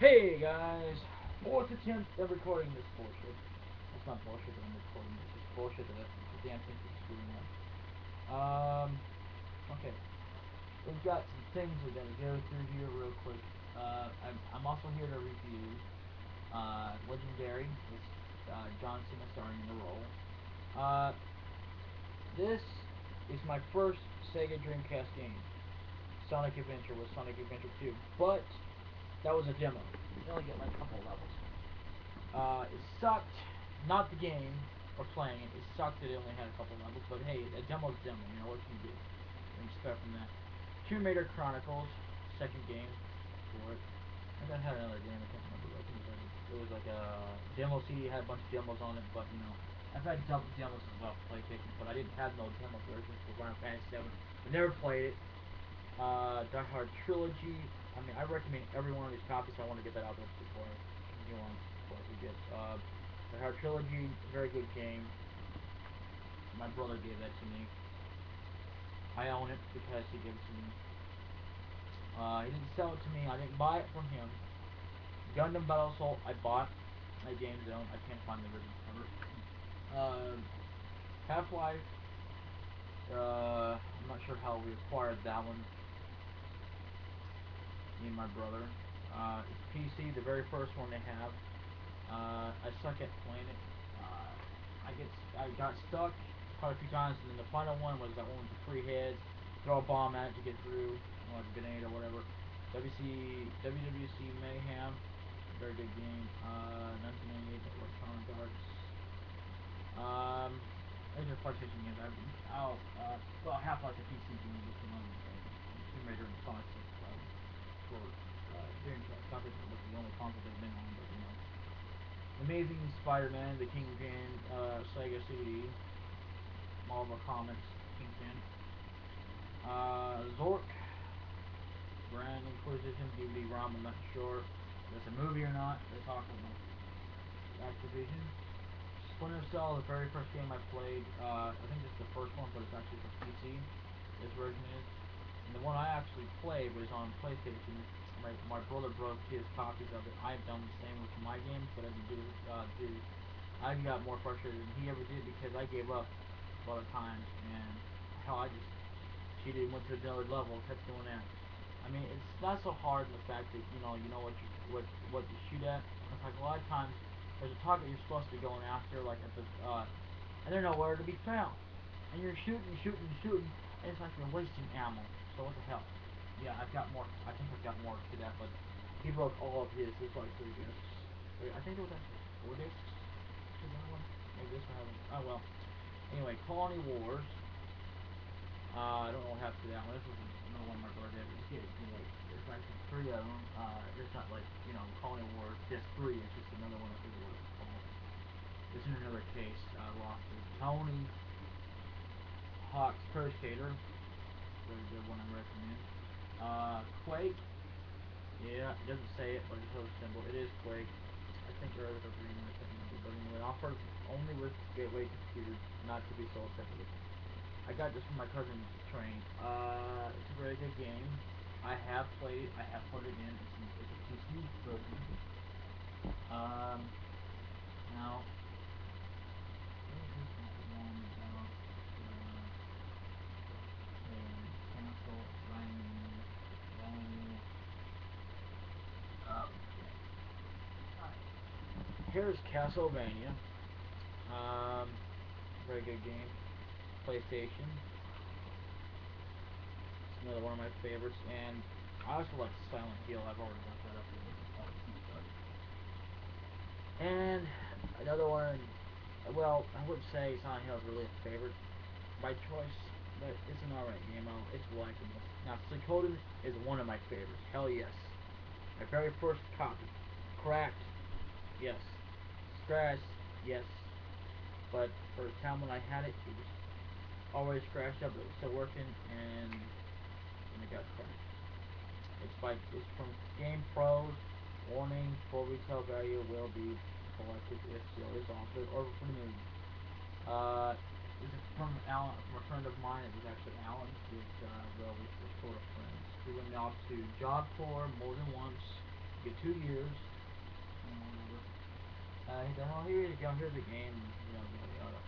Hey guys, fourth attempt of recording this bullshit. It's not bullshit that I'm recording this, it's bullshit that the damn thing keeps screwing up. Okay. We've got some things we're gonna go through here real quick. I'm also here to review Legendary with John Cena starring in the role. This is my first Sega Dreamcast game. Sonic Adventure was Sonic Adventure 2, but that was a demo. You only get like a couple levels. It sucked, not the game or playing it. It sucked that it only had a couple levels, but hey, a demo's a demo. You know what can you do? What can you expect from that? Tomb Raider Chronicles, second game for it. And then had another game. I can't remember. I think it was like a demo CD. Had a bunch of demos on it, but you know, I've had double demos as well for PlayStation, but I didn't have no demo versions for Final Fantasy 7. I never played it. Die Hard Trilogy. I mean, I recommend every one of these copies. So I want to get that out there before I continue on. Before I forget. Die Hard Trilogy, very good game. My brother gave that to me. I own it because he gave it to me. He didn't sell it to me. I didn't buy it from him. Gundam Battle Assault, I bought at Game Zone. I can't find the original cover. Half-Life. I'm not sure how we acquired that one. Me and my brother. It's PC, the very first one they have. I suck at playing it. I got stuck quite a few times, and then the final one was that one with the 3 heads. Throw a bomb at it to get through, like a grenade or whatever. WWC Mayhem, very good game. 1998 Electronic Arts. These are PlayStation games. Well, Half-Life, the PC game, which one? Tomb Raider and Sonic 6 for Dreamcast. Not that it was the only console they've been on, but you know. Amazing Spider-Man, the Kingpin, Sega CD, Marvel Comics, Kingpin. Zork, Grand Inquisition, DVD-ROM, I'm not sure if it's a movie or not. They're talking about Activision. Splinter Cell, the very first game I played. I think this is the first one, but it's actually for PC. This version is. And the one I actually played was on PlayStation. My brother broke his copies of it. I've done the same with my games, but I didn't do. I got more frustrated than he ever did because I gave up a lot of times, and hell, I just cheated and went to another level, kept doing that. I mean, it's not so hard in the fact that you know what to shoot at. It's like a lot of times there's a target you're supposed to be going after, like at the and they're nowhere to be found, and you're shooting, and it's like you're wasting ammo. So what the hell? Yeah, I've got more. I think I've got more to that, but he broke all of his. There's like 3 discs. I think it was actually 4 discs. Maybe this one hasn't. Oh well. Anyway, Colony Wars. I don't know what happened to that one. This was another one my brother did. There's actually 3 of them. It's not like Colony Wars Disc 3. It's just another one. I forget what it's called. It's in another case. I lost it. Tony Hawk's Pro Skater. Very good one. I recommend. Quake. Yeah, it doesn't say it, but it shows a symbol. It is Quake. I think there is a green one. I can't remember, but anyway, offered only with Gateway computers, not to be sold separately. I got this from my cousin's train. It's a very good game. I have played. I have put it in. It's a PC version. Now, what is that one about? Cancel Ryan. Here's Castlevania. Very good game. PlayStation. It's another one of my favorites, and I also like Silent Hill. I've already got that up there. And another one. Well, I wouldn't say Silent Hill is really a favorite by choice, but it's an alright game. It's likable. Now, Suikoden is one of my favorites. Hell yes. My very first copy. Cracked. Yes. Scratched. Yes. But for the time when I had it, it was already scratched up, but it was still working, and it got cracked. It's from Game Pros. Warning: full retail value will be collected if still is offered or renewed. This is from a friend of mine. It was actually Alan. We're sort of friends. We went off to Job Corps more than once, get 2 years. Oh, here you go. Here's the game. You know, yada yada.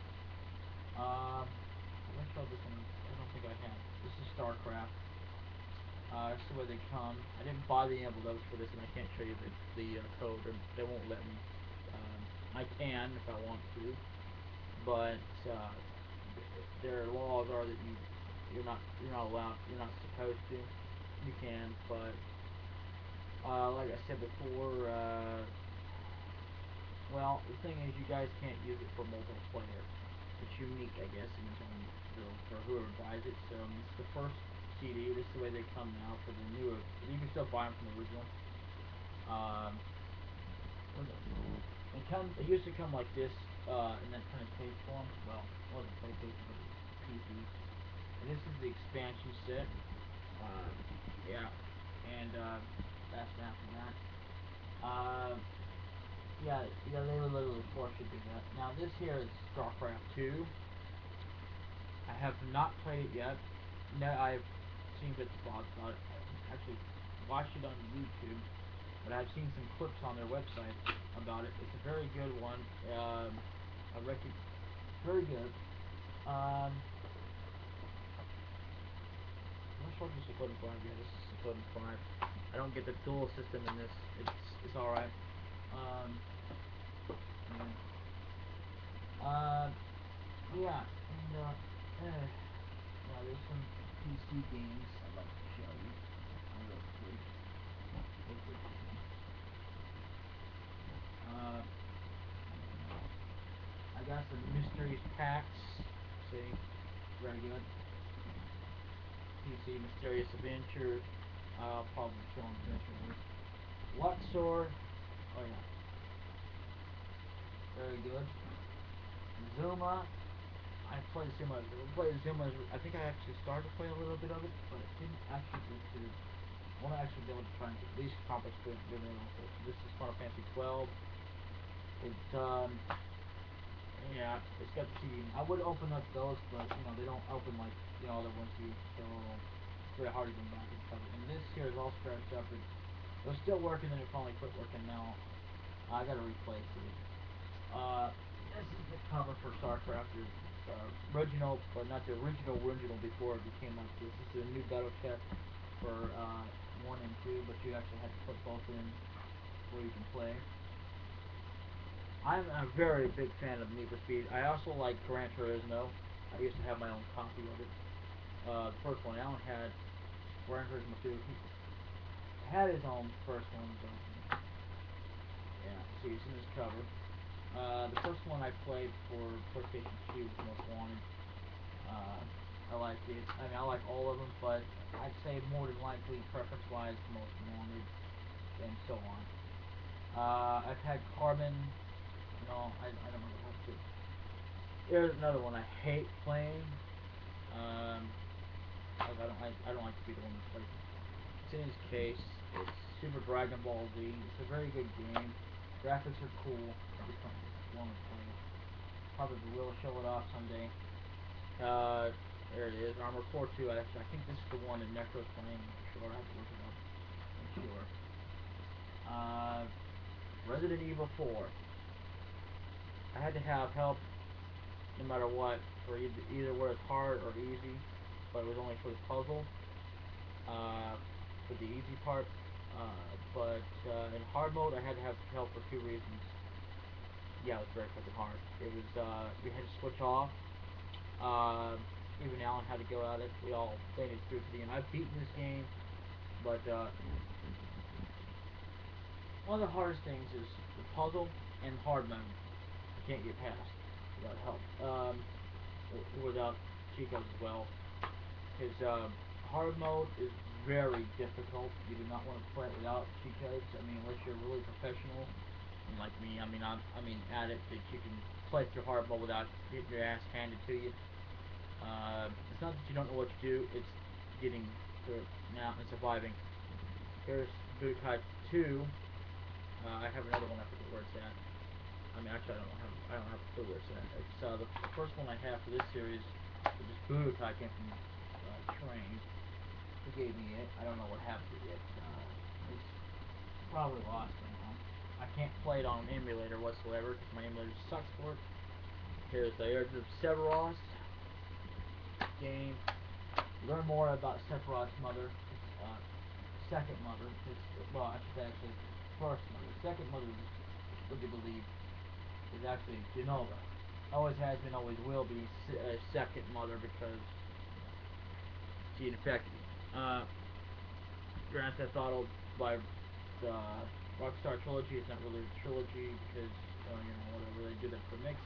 I show this one. I don't think I have. This is StarCraft. That's the way they come. I didn't buy the envelopes for this, and I can't show you the code. Or they won't let me. I can if I want to, but their laws are that you're not allowed. You're not supposed to. You can, but like I said before. Well, the thing is, you guys can't use it for multiplayer. It's unique, I guess, in its own, for whoever buys it. So this is the first CD. This is the way they come now for the newer. You can still buy them from the original. It used to come like this in that kind of tape form. Well, it wasn't PlayStation, but it was PC. And this is the expansion set. Yeah, and that's after that. Yeah, they would literally force you to do that. Now this here is StarCraft 2. I have not played it yet. No, I've seen bits and bobs about it. I actually watched it on YouTube, but I've seen some clips on their website about it. It's a very good one. I reckon very good. I'm not sure if this is code 5. Yeah, this is code 5. I don't get the dual system in this. It's all right. Yeah, and yeah, there's some PC games I'd like to show you. Real quick. I got some mysteries packs. See, very good. PC Mysterious Adventure. I'll probably show them eventually. Luxor. Oh yeah. Very good. Zuma. I played Zuma. I think I actually started to play a little bit of it, but it didn't actually get to. I want to actually be able to try and get these comics good. This is Final Fantasy 12. It's yeah, it's got the CD. I would open up those, but you know they don't open like the other ones do, so it's very hard to go back and cover. And this here is all scratched up. It was still working, then it finally quit working. Now I gotta replace it. This is the cover for StarCraft. Original, but not the original before it became like this. This is a new battle chest for 1 and 2, but you actually have to put both in where you can play. I'm a very big fan of Need for Speed. I also like Gran Turismo. I used to have my own copy of it. The first one, Alan had Gran Turismo 2. He had his own first one, but yeah, see, it's in his cover. The first one I played for PlayStation 2 was Most Wanted. I liked it. I mean, I like all of them, but I'd say more than likely, preference-wise, Most Wanted, and so on. I've had Carbon. No, I don't know what else to. There's another one I hate playing. I don't like to be the one that plays it. It's in his case. It's Super Dragon Ball Z. It's a very good game. Graphics are cool. I just don't want to play it. Probably will show it off someday. There it is. Armored Core 2. I think this is the one that Necro's playing. I'm not sure. I have to look it up. I'm sure. Resident Evil 4. I had to have help no matter what, for either where it's hard or easy, but it was only for the puzzle. For the easy part. But in hard mode, I had to have help for 2 reasons. Yeah, it was very fucking hard. It was, we had to switch off. Even Alan had to go at it. We all played it through to the end. I've beaten this game, but one of the hardest things is the puzzle and hard mode. I can't get past without help. Without cheat codes as well. His hard mode is very difficult. You do not want to play it without cheat codes. I mean, unless you're really professional, and like me. I mean, I'm addict that you can play through hard mode without getting your ass handed to you. It's not that you don't know what to do. It's getting through it now and surviving. Here's Budokai 2. I have another one. I forget where it's at. I mean, actually, I don't have a clue where it's at. It's the first one I have for this series. Which is Budokai, came from Train. Who gave me it? I don't know what happened to it yet. probably lost it on. I can't play it on an emulator whatsoever because my emulator sucks for it. Here's the Urge of Sephiroth game. Learn more about Sephiroth's mother, second mother. Well, I should say actually first mother. Second mother, what do you believe, is actually Genova. Always has been, always will be second mother because she infected me. Grand Theft Auto by the Rockstar trilogy is not really a trilogy because you know, whatever, they do that for mix.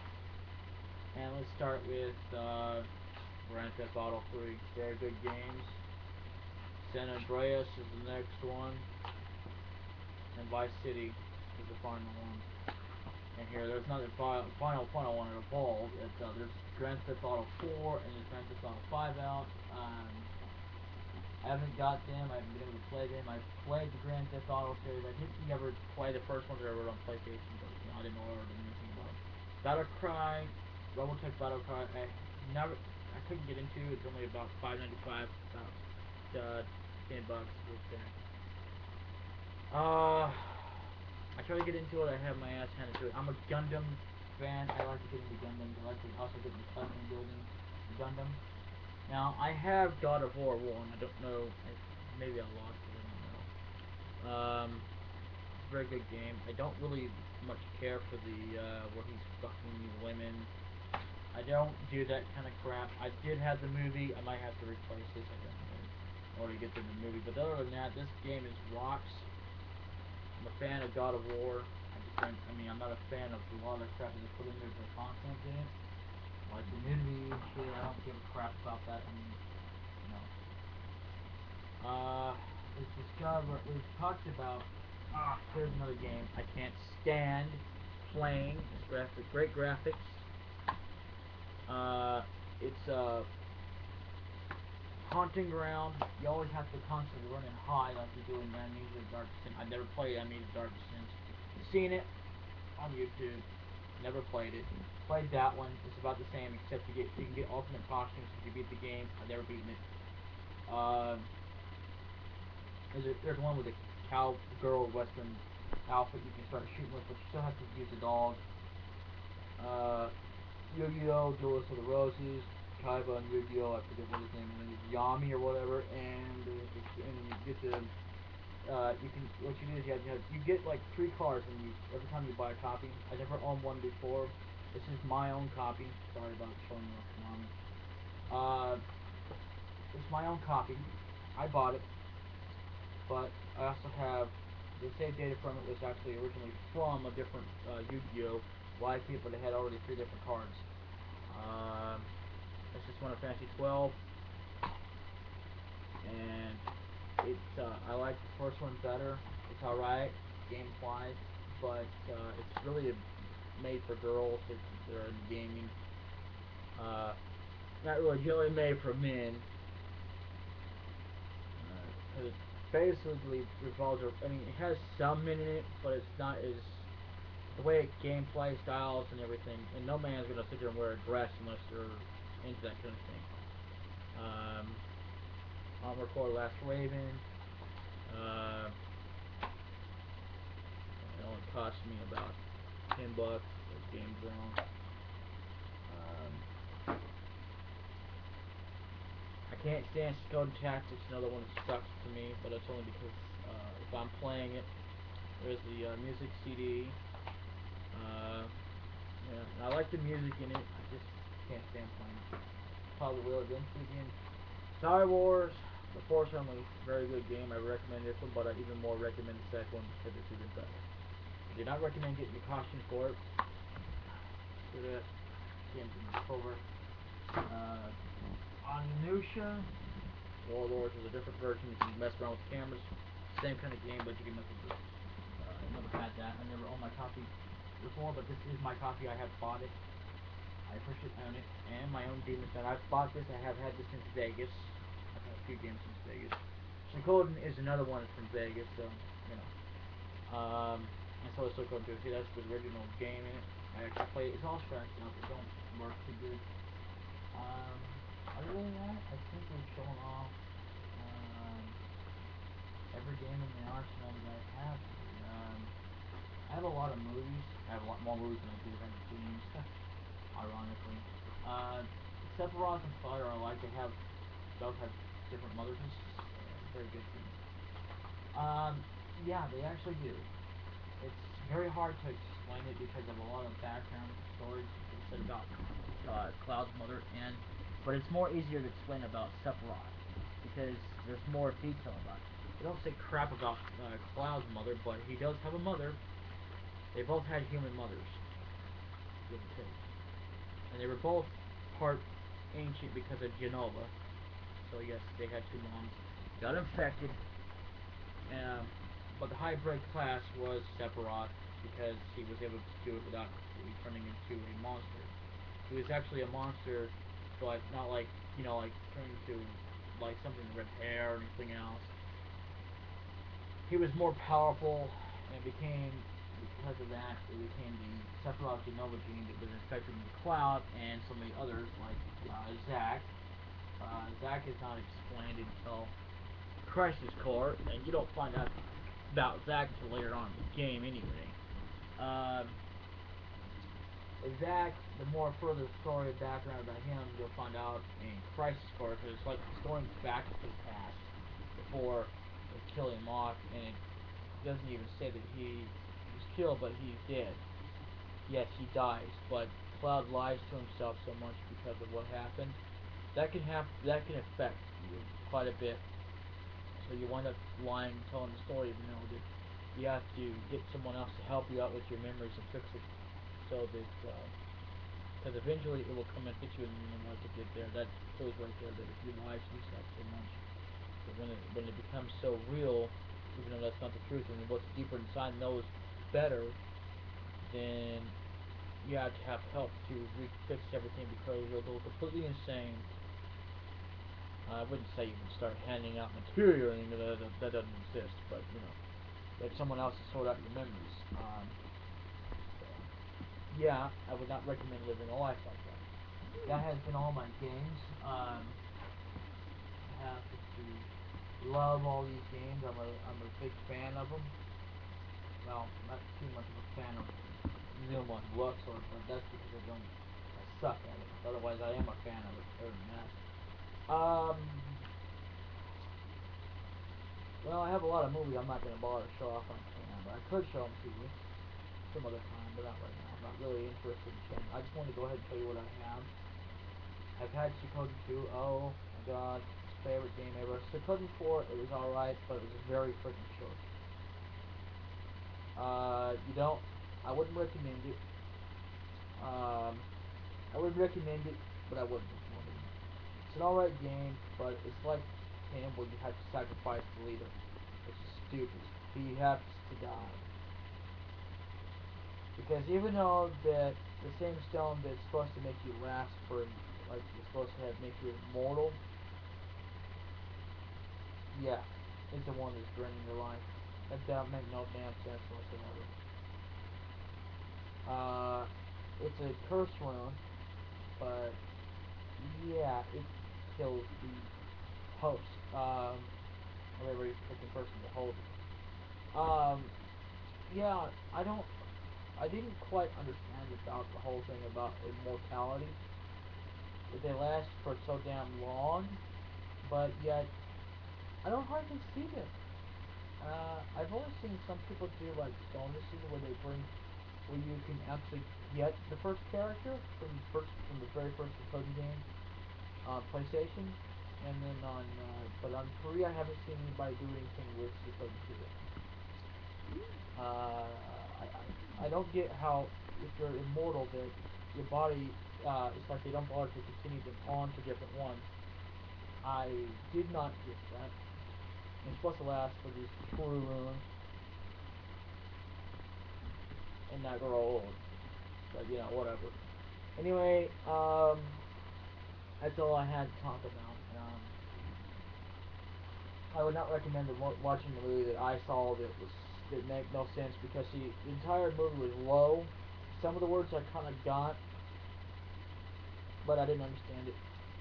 And let's start with Grand Theft Auto 3. Very good games. San Andreas is the next one, and Vice City is the final one. And here, there's not the final one at Evolve. There's Grand Theft Auto 4 and there's Grand Theft Auto 5 out. I haven't got them. I haven't been able to play them. I've played the Grand Theft Auto series. I didn't ever play the first ones that were on PlayStation, but you know, I didn't know anything about them. Battlecry, Robotech Battlecry. I couldn't get into it. It's only about $5.95, about $10 with that. I try to get into it. I have my ass handed to it. I'm a Gundam fan. I like to get into Gundams. I like to also get into custom building Gundam. Now, I have God of War 1. I don't know. Maybe I lost it. I don't know. Very good game. I don't really much care for the where he's fucking these women. I don't do that kind of crap. I did have the movie. I might have to replace this. I don't know. In order to get to the movie. But other than that, this game is rocks. I'm a fan of God of War. I'm not a fan of a lot of the crap that they put in there for content in it. Like the nudity and shit, I don't give a crap about that. I mean, you know. We've talked about, here's another game I can't stand playing. It's great graphics. It's Haunting Ground. You always have to constantly run and hide like you do in Amnesia Dark Descent. I never played Amnesia Dark Descent. Seen it on YouTube. Never played it. Played that one. It's about the same, except you can get ultimate costumes if you beat the game. I've never beaten it. There's one with a cowgirl western outfit you can start shooting with, but you still have to use the dog. Yu-Gi-Oh! Duelist of the Roses, Kaiba and Yu-Gi-Oh! I forget what his name is, Yami or whatever, and you get the what you do is you get like 3 cards every time you buy a copy. I never owned one before. This is my own copy. Sorry about showing you off, Mommy. It's my own copy. I bought it, but I also have the save data from it was actually originally from a different Yu-Gi-Oh! YP, but it had already 3 different cards. This is one of Fantasy 12, and I like the first one better. It's alright, game-wise, but it's really made for girls that are in gaming. Not really made for men. Because it basically revolves around, I mean, it has some men in it, but it's not as, the way gameplay styles and everything, and no man's gonna sit there and wear a dress unless they're into that kind of thing. Armor Core Last Raven. It only cost me about $10 for Game Zone. I can't stand Skoda Tactics, another one that sucks to me, but that's only because if I'm playing it, there's the music CD. Yeah, and I like the music in it, I just can't stand playing it. Probably will eventually again. Star Wars, The Force Unleashed, very good game. I recommend this one, but I even more recommend the second one because it's even better. I did not recommend getting the costume for it. Good at games in October. Onimusha Warlords is a different version. You can mess around with cameras. Same kind of game, but you can mess with it. I never had that. I never owned my copy before, but this is my copy. I have bought it. I officially own it, and my own Demon Son. I've bought this. I have had this since Vegas. I've had a few games since Vegas. Suikoden is another one from Vegas, so you know. And so it's Suikoden 2. See, that's the original game in it. I actually played it. It's all scratched out. It don't work too good. Other than that, I think we've shown off every game in the arsenal that I have. lot of movies. I have a lot more movies than I do have games, ironically. Sephiroth and Fire are like they have both have different mothers. Very good things. Yeah, they actually do. It's very hard to explain it because of a lot of background stories said about Cloud's mother, but it's more easier to explain about Sephiroth because there's more detail about it. They don't say crap about Cloud's mother, but he does have a mother. They both had human mothers, give or take, and they were both part ancient because of Genova. So yes, they had two moms. Got infected, but the hybrid class was Sephiroth because he was able to do it without turning into a monster. He was actually a monster, but not like like turning into like something with red hair or anything else. He was more powerful and became because of that it became the Sephiroth Genova gene that was infected with Cloud and so many others like Zack. Zack is not explained until Crisis Core, and you don't find out about Zack until later on in the game anyway. Zack, the more further story background about him, you'll find out in Crisis Core, because it's like he's going back to the past before they kill him off, and it doesn't even say that he was killed, but he's dead. Yes, he dies, but Cloud lies to himself so much because of what happened. That can affect you quite a bit. So you wind up lying, telling the story, even though that you have to get someone else to help you out with your memories and fix it, so that because eventually it will come and hit you, and you know to get there. That proves right there that if you lie to yourself so much, that when it becomes so real, even though that's not the truth, and what's deeper inside knows better, then you have to have help to fix everything because you'll go completely insane. I wouldn't say you would start handing out material or anything that doesn't exist, but let someone else to sort out your memories. So, yeah, I would not recommend living a life like that. That has been all my games. I have to love all these games. I'm a big fan of them. Well, not too much of a fan of Zuma and Luxor, but that's because I suck at it. Otherwise, I am a fan of it. Other than that. Well, I have a lot of movies I'm not going to bother to show off on camera, but I could show them to you some other time, but not right now. I'm not really interested in showing. I just want to go ahead and tell you what I have. I've had Suikoden 2. Oh my god, favorite game ever. Suikoden 4, it was alright, but it was very freaking short. I wouldn't recommend it. I would recommend it, but I wouldn't recommend it. It's an alright game, but it's like him where you have to sacrifice the leader. It's stupid. He has to die. Because even though that the same stone that's supposed to make you last for, like, you're supposed to make you immortal, yeah, it's the one that's draining your life. That don't make no damn sense whatsoever. It's a curse rune, but yeah, it kills the host, of every freaking person that holds it. Yeah, I didn't quite understand about the whole thing about immortality. That they last for so damn long, but yet, I don't hardly see them. I've only seen some people do like bonuses where you can actually get the first character from the very first Code game on PlayStation, and then but on 3 I haven't seen anybody do anything with Code 2. I don't get how if you're immortal that your body it's like they don't bother to continue them on to different ones. I did not get that. It's supposed to last for these true runes and not grow old. But whatever. Anyway, that's all I had to talk about. I would not recommend watching the movie that I saw that make no sense because the entire movie was low. Some of the words I kind of got, but I didn't understand it.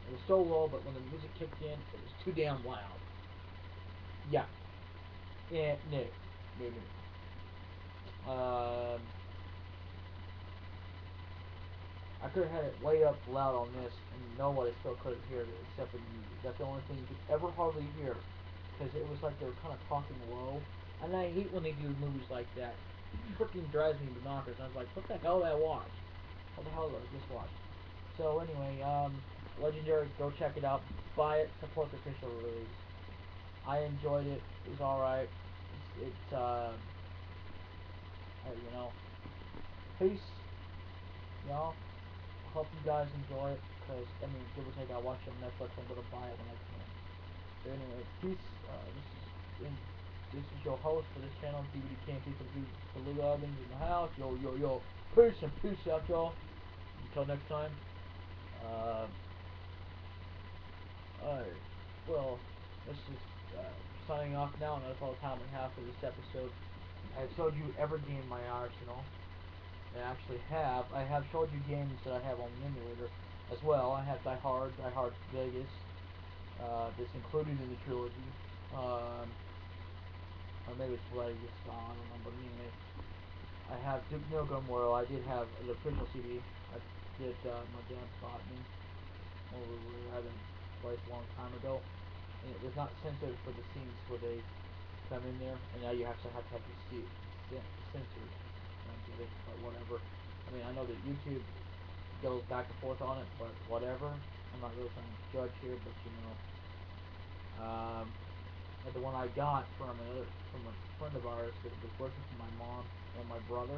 It was so low, but when the music kicked in, it was too damn loud. Yeah. Yeah, no. I could have had it way up loud on this, and nobody still couldn't hear it except for you. That's the only thing you could ever hardly hear, because it was like they were kind of talking low. And I hate when they do movies like that. It freaking drives me bonkers. I was like, what the hell did I watch? What the hell did I just watch? So anyway, Legendary, go check it out. Buy it, support the official release. I enjoyed it. It was alright. You know, peace. Y'all. Hope you guys enjoy it, because, I mean, give or take, I watch it on Netflix. I'm gonna buy it when I can. So anyway, peace. This is your host for this channel, DVD KMP for Little Ovens in the house. Yo, yo, yo. Peace and peace out, y'all. Until next time. Alright. Well, this is signing off now, and that's all the time we have for this episode. I showed you every game in my arsenal. I have showed you games that I have on the emulator as well. I have Die Hard Vegas. That's included in the trilogy. Or maybe it's Vegas, I don't know, but anyway. I have Duke Nukem, where I did have an official CD that my dad bought me over at a place a long time ago. And it was not censored for the scenes where they come in there, and now you have to have the seat censored. It, but whatever. I mean, I know that YouTube goes back and forth on it, but whatever. I'm not really trying to judge here, but you know, the one I got from a friend of ours that was working for my mom and my brother,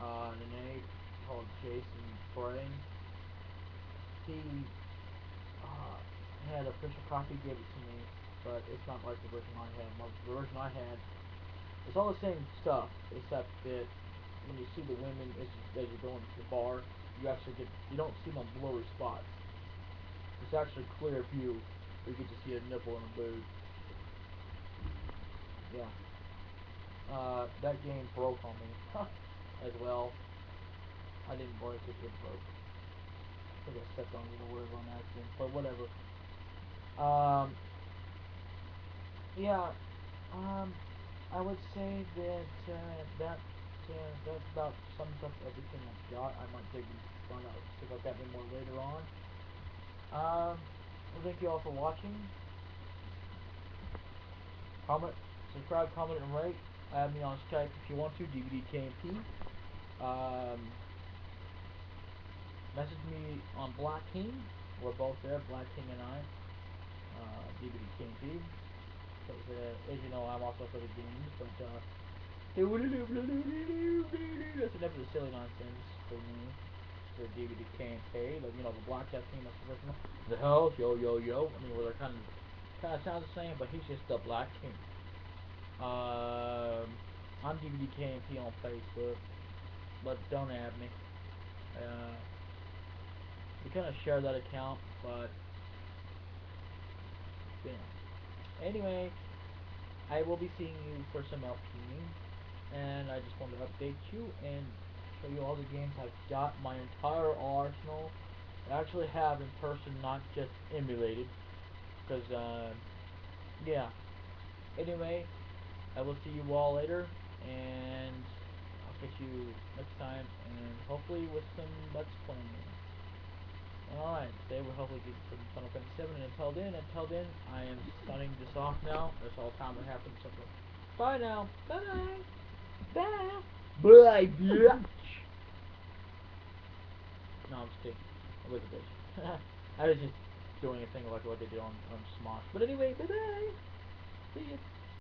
an aide called Jason Bray. He had an official copy, gave it to me, but it's not like the version I had. The version I had, it's all the same stuff, except that when you see the women as you're going to the bar, you don't see no blurry spots. It's actually clear view. You get to see a nipple and a boob. Yeah. That game broke on me as well. I didn't break it, it broke. I think I stepped on it or whatever on accident, but whatever. Yeah. I would say that that about sums up everything I've got. I might find out see if I've got any more later on. Well, thank you all for watching. Comment, subscribe, comment, and rate. Add me on Skype if you want to. DVD KMP. Message me on Black King. We're both there, Black King and I. DVD KMP. As you know, I'm also for the games, but that's enough of the silly nonsense for me. For DVD KMP, but you know, the Blackjack King, that's the original. The hell, yo, yo, yo. I mean, well, they're kind of sounds the same, but he's just the Black King. I'm DVD KMP on Facebook, but don't add me. We kind of share that account, but you know. Anyway, I will be seeing you for some LPing, and I just wanted to update you and show you all the games I've got. My entire arsenal. I actually have in person, not just emulated, because yeah. Anyway, I will see you all later, and I'll catch you next time, and hopefully with some Let's Playing. Alright, today we'll hopefully get some Final Fantasy 7, and until then, I am signing this off now. That's all the time we have for this episode. Bye now. Bye-bye. Bye. Bye, bitch. No, I'm just kidding. I was a bitch. I was just doing a thing like what they do on Smosh. But anyway, bye-bye. See ya.